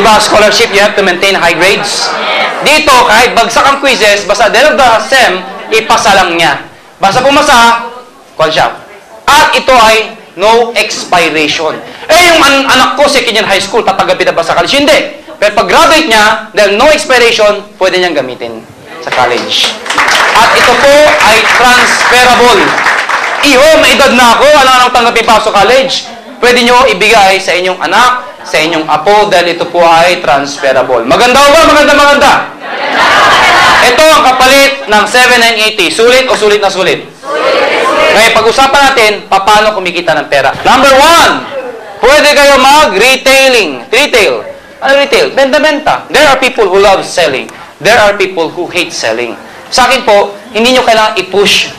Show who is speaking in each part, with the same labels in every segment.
Speaker 1: ba, scholarship, you have to maintain high grades. Dito, kahit bagsak ang quizzes, basta the end of the SEM, ipasa lang niya. Basta pumasa, call siya. At ito ay no expiration. Yung anak ko, second year high school, tatanggapin na ba sa college? Hindi. Pero pag graduate niya, dahil no expiration, pwede niyang gamitin sa college. At ito po ay transferable. Iho, may edad na ako, wala nang tanggapin pa sa college. Pwede nyo ibigay sa inyong anak, sa inyong apo, dahil ito po ay transferable. Maganda ba? Maganda. Ito ang kapalit ng 7980. Sulit o sulit na sulit? Ngayon, pag-usapan natin, paano kumikita ng pera. Number 1, pwede kayo mag-retailing. Retail. Ano retail? Benta-benta. There are people who love selling. There are people who hate selling. Sa akin po, hindi nyo kailangan i-push.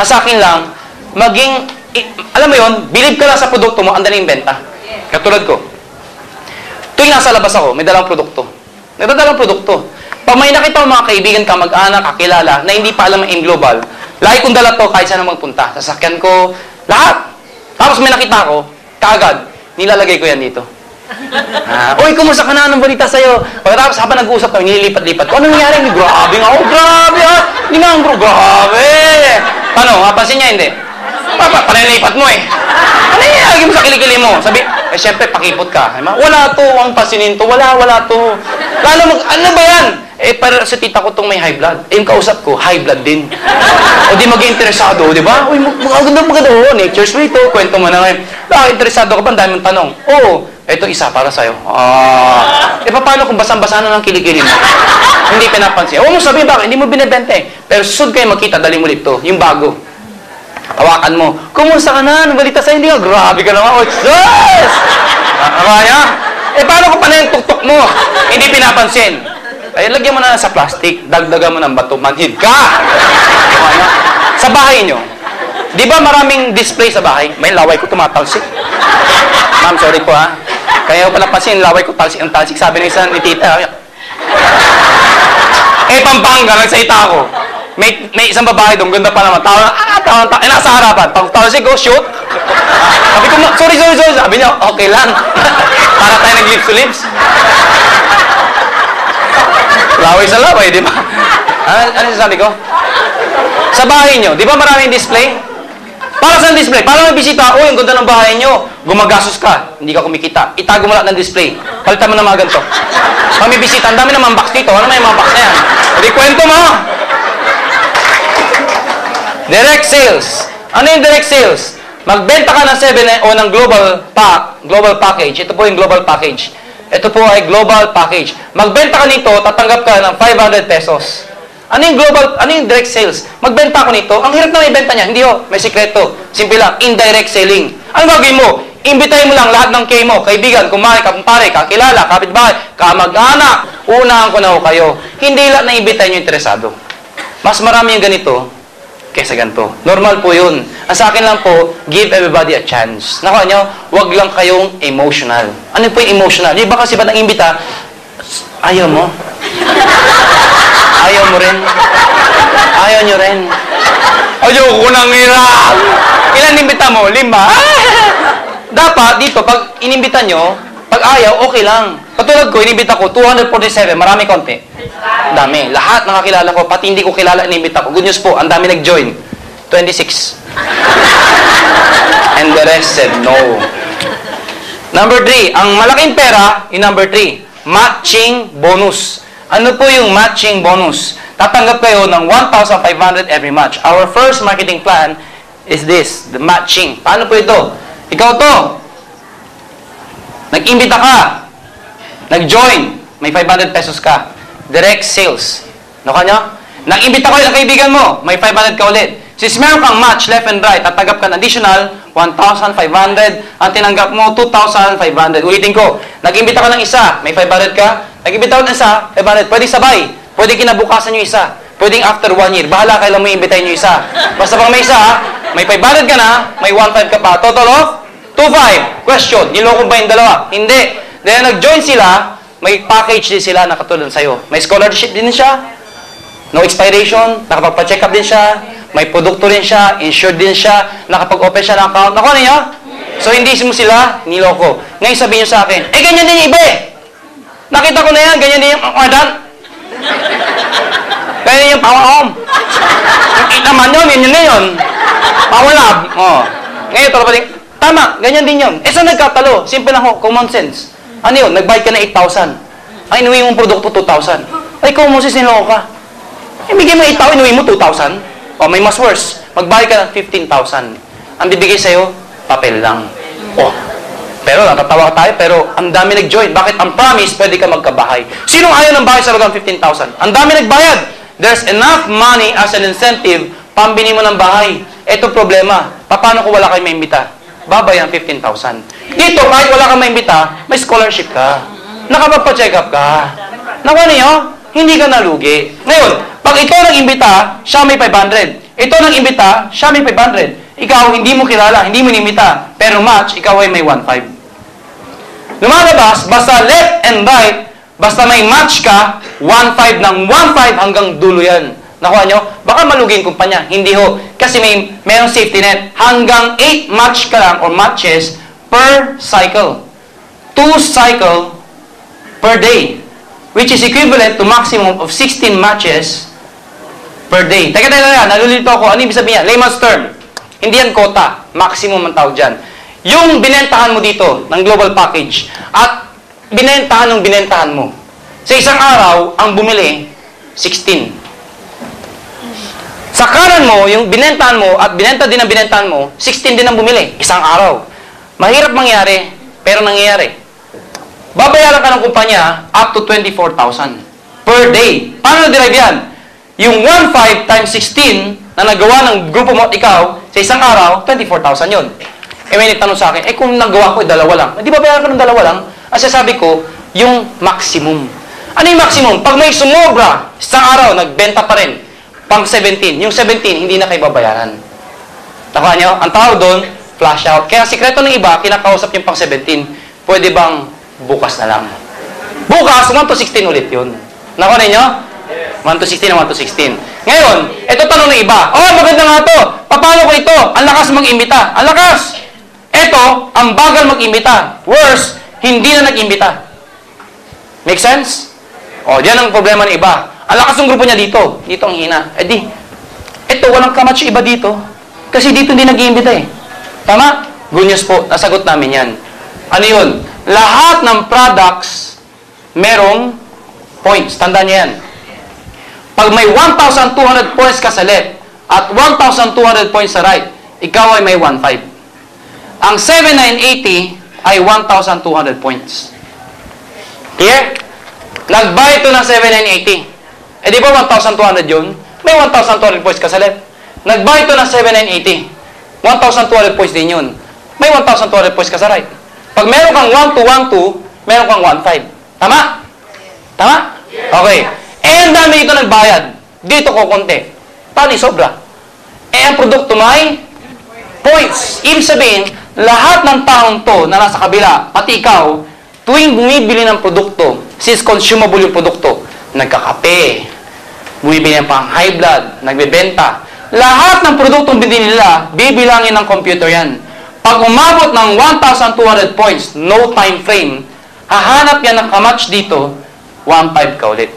Speaker 1: Sa akin lang, alam mo yun, believe ka lang sa produkto mo, ang daling benta. Katulad ko. Tuwing nasa labas ako, may dalang produkto. Nagdadalang produkto. Pag may nakita mo mga kaibigan ka, mag-anak, kakilala, na hindi pa alam ang global, lagi kong dala to kahit saan magpunta. Sasakyan ko, lahat. Tapos may nakita ko, kaagad, nilalagay ko yan dito. Uy, kumusta ka na? Anong balita sa'yo? Pagkatapos habang nag-uusap kami, nililipat-lipat ko. Anong nangyari? Grabe nga. Oh, grabe ha. Hindi nga, bro, grabe. Paano? Mapansin niya, hindi? Panilipat mo eh. Ano yung lagi mo sa kilikili mo? Sabi, syempre, pakipot ka. Wala to, ang pasinin to. Wala to. Lalo ano ba yan? Para sa tita ko itong may high blood. Yung kausap ko, high blood din. O di mag-interesado, di ba? Uy, maganda. Nature's way to. Kwento mo na ngayon. Interesado ka ba? Ang daming tanong. Oo. Ito isa para sa'yo. Paano kung basang-basa na ng kilikili mo? Hindi pinapansin. Huwag mo sabihin bakit, hindi mo binibenta eh. Pero susod kayo makita, dali mo dito. Yung bago. Hawakan mo. Kumusta ka na? Nabalita sa'yo? Hindi ka. Grabe ka naman. Oh, Jesus! Kaya? Paano kung pala yung tuktok mo? Hindi pinapansin. Lagyan mo na sa plastic. Dagdagan mo ng bato. Manhid ka! Sa bahay nyo. Di ba maraming display sa bahay? May laway ko tumatalsik. Ma'am, sorry po ha. Kaya ko pala pansin, laway ko talsik ang talsik. Sabi ng isa ni tita. Pampanga, nagsalita ako. May isang babae doon, ganda pa naman. Tawa, nasa harapan. Pag talsik ko, shoot. Sabi ko, sorry. Sabi niya, okay lang. Para tayo nag-lips to lips. Laway sa laway, di ba? Ano sabi ko? Sa bahay nyo, di ba maraming display? Para saan display? Para may bisita, ang ganda ng bahay nyo. Gumagastos ka, hindi ka kumikita. Itago mo lahat ng display. Palitan mo na mga ganito. Pag may bisita, ang dami naman box dito. Ano may mga box na yan? Hindi, kwento mo. Direct sales. Ano yung direct sales? Magbenta ka ng 7 o ng global package. Ito po yung global package. Ito po ay global package. Magbenta ka nito, tatanggap ka ng 500 pesos. Ano yung direct sales? Magbenta ko nito, ang hirap na ibenta niya. Hindi may sikreto. Simple lang, indirect selling. Ano gagawin mo? Imbitahin mo lang lahat ng mo, kaibigan, kumare, kumpare, kakilala, kapitbahay, kamag-anak. Unahan ko na kayo. Hindi lang na imbitahin nyo interesado. Mas marami yung ganito kaysa ganito. Normal po yun. Ang sa akin lang po, give everybody a chance. Nakuha nyo, wag lang kayong emotional. Ano po yung emotional? Yung ba kasi ba nang imbita, ayaw mo? Ayaw mo rin? Ayaw nyo rin? Ayaw ko nang hirap! Ilan inimbita mo? 5? Dapat dito, pag inimbita nyo, pag ayaw, okay lang. Patulad ko, inimbita ko, 247, marami konti. Dami. Lahat nakakilala ko, pati hindi ko kilala inimbita ko. Good news po, ang dami nag-join. 26. And the rest said no. Number 3, ang malaking pera, yung number 3, matching bonus. Ano po yung matching bonus? Tatanggap kayo ng 1,500 every match. Our first marketing plan is this, the matching. Paano po ito? Ikaw to. Nag-imbita ka. Nag-join. May 500 pesos ka. Direct sales. Nakuha nyo? Nag-imbita ko yung kaibigan mo. May 500 ka ulit. Since meron kang match left and right, tatanggap ka ng additional 1,500. Ang tinanggap mo, 2,500. Ulitin ko. Nag-imbita ka ng isa. May 500 ka. Nag-imbita ko ng isa. 500. Pwede sabay. Pwede kinabukasan yung isa. Pwedeng after 1 year. Bahala kailan mo iimbitahin yung isa. Basta pang may isa, may 500 ka na, may 1,500 ka pa. Total of 2,500. Question, niloko ba yung dalawa? Hindi. Then nag-join sila, may package din sila na katulad sa'yo. May scholarship din siya. No expiration. Nakapagpa-check up din siya. May produkto rin siya. Insured din siya. Nakapag-open siya ng account. Nakuha niyo? So hindi mo sila niloko. Ngayon sabihin niyo sa akin, ganyan din yung iba eh. ganyan din yung ordan. Ganyan yung power home. Yung naman yun na yun. Power lab. Oh. Ngayon, tama, ganyan din yun. Eh, saan nagkatalo? Simple lang ho, common sense. Ano yun? Nag-buy ka na 8,000. Ay, inuwi mong produkto 2,000. Ay, kung Moses, niloko ka. Ibigay mo 8,000, inuwi mo 2,000. O, may mas worse. Mag-buy ka ng 15,000. Ang bibigay sa'yo, papel lang. O, pero natatawa tayo, pero ang dami nag-join. Bakit? Ang promise, pwede ka magkabahay. Sinong ayaw ng bahay sa halagang 15,000? Ang dami nagbayad. There's enough money as an incentive, pambili mo ng bahay. Ito problema. Paano kung wala kayong maimbita? Babay ang 15,000. Dito, kahit wala kang maimbita, may scholarship ka. Nakapagpa-check up ka. Nakuha niyo? Hindi ka nalugi. Ngayon, pag ito nag-imbita, siya may 500. Ito nag-imbita, siya may 500. Ikaw, hindi mo kilala, hindi mo inimbita. Pero match, ikaw ay may 1,500. Lumalabas, basta left and right, basta may match ka, 1,500 ng 1,500 hanggang dulo yan. Nakuha nyo? Baka maluging kumpanya. Hindi ho. Kasi mayroong safety net. Hanggang 8 match ka lang or matches per cycle. 2 cycle per day. Which is equivalent to maximum of 16 matches per day. Teka, nalulito ako. Ano ibig sabihin yan? Layman's term. Hindi yan quota. Maximum ang tawag dyan. Yung binentahan mo dito ng global package at binentahan ng binentahan mo. Sa isang araw, ang bumili, 16. Sa kanan mo, yung binentahan mo at binenta din ang binentahan mo, 16 din ang bumili. Isang araw. Mahirap mangyari, pero nangyayari. Babayaran ka ng kumpanya up to 24,000 per day. Paano na-derive yan? Yung 1,500 times 16 na nagawa ng grupo mo at ikaw sa isang araw, 24,000 yun. Eh may nagtanong sa akin, kung nagawa ko, dalawa lang. Di ba bayaran ka ng dalawa lang? Ang sasabi ko, yung maximum. Ano yung maximum? Pag may sumobra, isang araw, nagbenta pa rin. Pang 17. Yung 17, hindi na kayo babayaran. Nakuha nyo? Ang tawag doon, flash out. Kaya sikreto ng iba, kinakausap yung pang 17, pwede bang bukas na lang? Bukas, 1 to 16 ulit yun. Nakuha ninyo? 1 to 16 na 1 to 16. Ngayon, ito tanong ng iba. Oh, maganda nga to. Paano ko ito? Ang lakas mag-imbita. Ang lakas! Ito, ang bagal mag-imbita. Worse, hindi na nag-imbita. Make sense? O, diyan ang problema ng iba. Ang lakas ng grupo niya dito. Dito ang hina. Eh di, ito, walang kamatch iba dito. Kasi dito hindi nag-iimbita eh. Tama? Good news po. Nasagot namin yan. Ano yun? Lahat ng products, merong points. Tandaan niyo yan. Pag may 1,200 points ka sa left at 1,200 points sa right, ikaw ay may 1,500. Ang 7,980 ay 1,200 points. Clear? Nag-buy ito ng 7,980. Eh di ba 1,200 yun? May 1,200 points ka sa left. Nag-buy ito ng 7,980. 1,200 points din yun. May 1,200 points ka sa right. Pag meron kang 1,212, meron kang 1,500. Tama? Tama? Okay. Eh, ang dami dito nagbayad. Dito ko konti. Paano sobra? Eh, ang produkto may points. Ibig sabihin, lahat ng taong to na nasa kabila, pati ikaw, tuwing bumibili ng produkto, since consumable yung produkto, nagkakape, bumibili ng pang high blood, nagbebenta. Lahat ng produktong binili nila, bibilangin ng computer yan. Pag umabot ng 1,200 points, no time frame, hahanap yan ng kamatch dito, 1,500 ka ulit.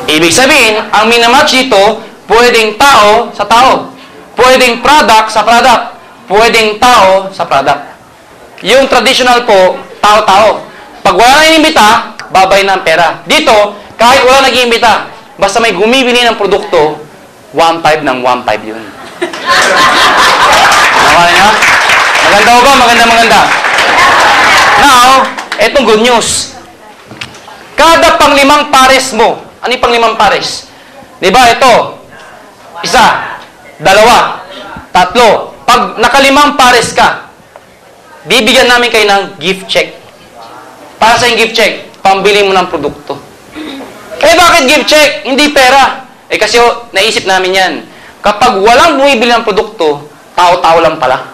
Speaker 1: Ibig sabihin, ang minamatch dito, pwedeng tao sa tao. Pwedeng product sa product. Pwedeng tao sa product. Yung traditional po, tao-tao. Pag wala nang inimbita, babay na ang pera. Dito, kahit wala nag-iimbita, basta may gumibili ng produkto, 1,500 ng 1,500 yun. Nakuha niyo? Maganda ba? Maganda. Now, etong good news. Kada pang-5 pares mo, ano yung pang-5 pares? Diba, ito, 1, 2, 3. Pag naka-5 pares ka, bibigyan namin kayo ng gift check. Para sa yung gift check, pambili mo ng produkto. Eh, bakit gift check? Hindi pera. Eh, kasi naisip namin yan. Kapag walang bumibili ng produkto, tao-tao lang pala.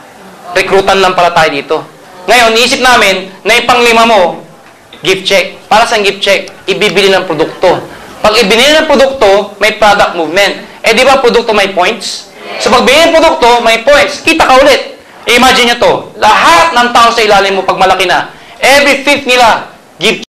Speaker 1: Rekrutan lang pala tayo dito. Ngayon, naisip namin na yung pang-5 mo, gift check. Para sa gift check, ibibili ng produkto. Pag ibinili ng produkto, may product movement. Eh, di ba produkto may points? So, pag binili ng produkto, may points. Kita ka ulit. Imagine nyo to. Lahat ng tao sa ilalim mo, pag malaki na, every 5th nila, gift